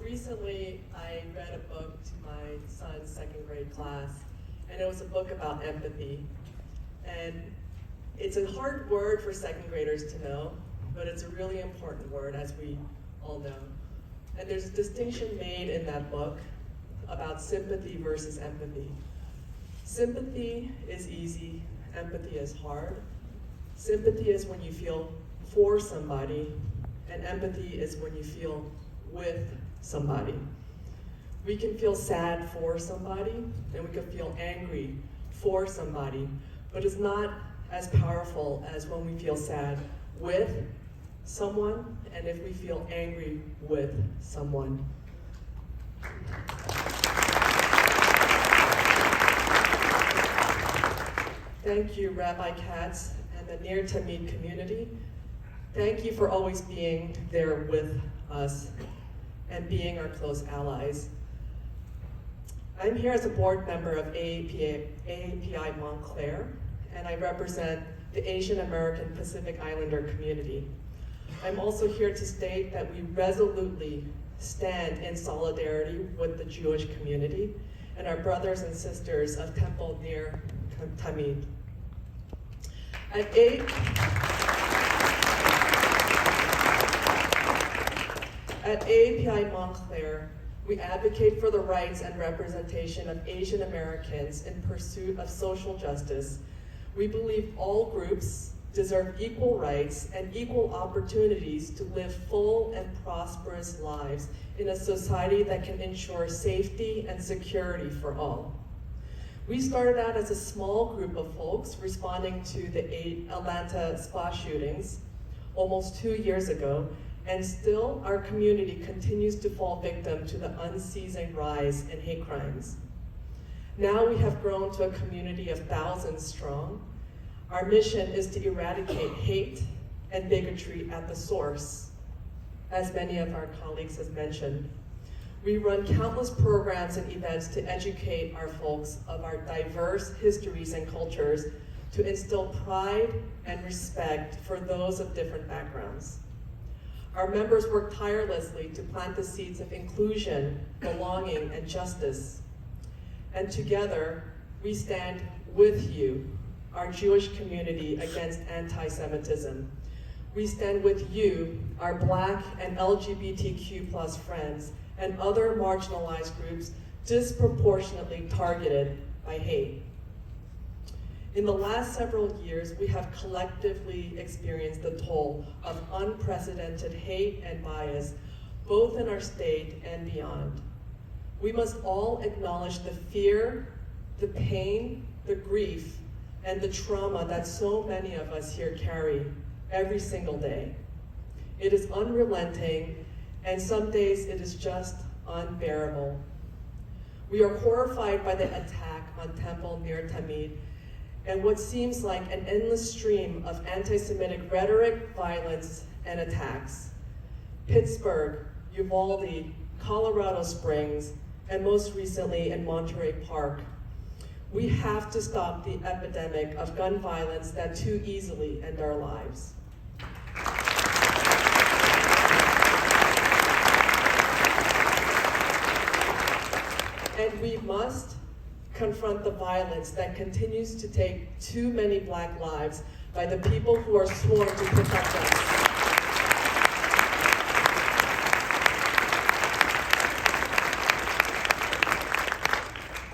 recently I read a book to my son's second grade class, and it was a book about empathy. And it's a hard word for second graders to know, but it's a really important word, as we all know. And there's a distinction made in that book about sympathy versus empathy. Sympathy is easy, empathy is hard. Sympathy is when you feel for somebody, and empathy is when you feel with somebody. We can feel sad for somebody, and we can feel angry for somebody, but it's not as powerful as when we feel sad with someone, and if we feel angry with someone. Thank you, Rabbi Katz and the Near Tamid community. Thank you for always being there with us and being our close allies. I'm here as a board member of AAPI Montclair, and I represent the Asian American Pacific Islander community. I'm also here to state that we resolutely stand in solidarity with the Jewish community and our brothers and sisters of Temple near Tamid. At AAPI Montclair, we advocate for the rights and representation of Asian Americans in pursuit of social justice. We believe all groups deserve equal rights and equal opportunities to live full and prosperous lives in a society that can ensure safety and security for all. We started out as a small group of folks responding to the Atlanta spa shootings almost 2 years ago, and still our community continues to fall victim to the unceasing rise in hate crimes. Now we have grown to a community of thousands strong. Our mission is to eradicate hate and bigotry at the source, as many of our colleagues have mentioned. We run countless programs and events to educate our folks of our diverse histories and cultures, to instill pride and respect for those of different backgrounds. Our members work tirelessly to plant the seeds of inclusion, belonging, and justice. And together, we stand with you, our Jewish community, against anti-Semitism. We stand with you, our Black and LGBTQ+ friends, and other marginalized groups disproportionately targeted by hate. In the last several years, we have collectively experienced the toll of unprecedented hate and bias, both in our state and beyond. We must all acknowledge the fear, the pain, the grief, and the trauma that so many of us here carry every single day. It is unrelenting, and some days it is just unbearable. We are horrified by the attack on Temple near Tamid, and what seems like an endless stream of anti-Semitic rhetoric, violence, and attacks. Pittsburgh, Uvalde, Colorado Springs, and most recently in Monterey Park. We have to stop the epidemic of gun violence that too easily end our lives. And we must confront the violence that continues to take too many Black lives by the people who are sworn to protect us.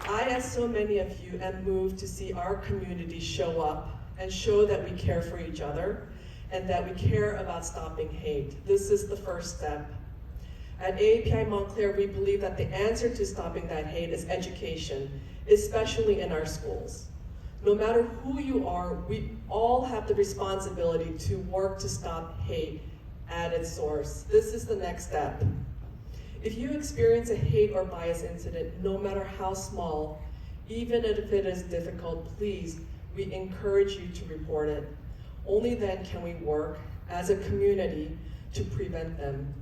I, as so many of you, am moved to see our community show up and show that we care for each other and that we care about stopping hate. This is the first step. At AAPI Montclair, we believe that the answer to stopping that hate is education, especially in our schools. No matter who you are, we all have the responsibility to work to stop hate at its source. This is the next step. If you experience a hate or bias incident, no matter how small, even if it is difficult, please, we encourage you to report it. Only then can we work as a community to prevent them.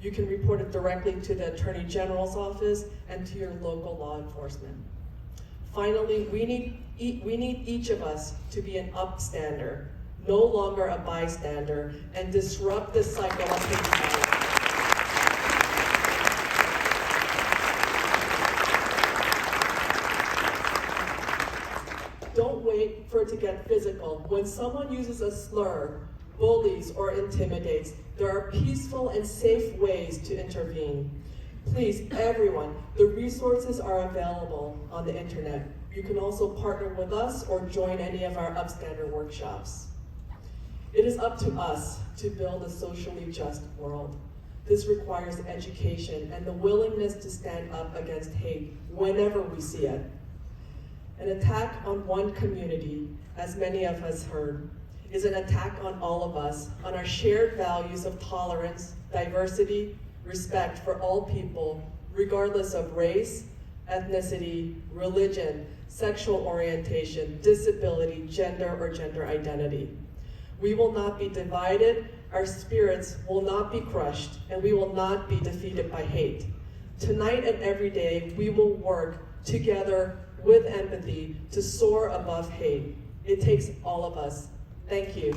You can report it directly to the Attorney General's office and to your local law enforcement. Finally, we need each of us to be an upstander, no longer a bystander, and disrupt this cycle of hate. wait for it to get physical. When someone uses a slur, bullies, or intimidates, there are peaceful and safe ways to intervene. Please, everyone, the resources are available on the internet. You can also partner with us or join any of our Upstander workshops. It is up to us to build a socially just world. This requires education and the willingness to stand up against hate whenever we see it. An attack on one community, as many of us heard, is an attack on all of us, on our shared values of tolerance, diversity, respect for all people, regardless of race, ethnicity, religion, sexual orientation, disability, gender, or gender identity. We will not be divided, our spirits will not be crushed, and we will not be defeated by hate. Tonight and every day, we will work together with empathy to soar above hate. It takes all of us. Thank you.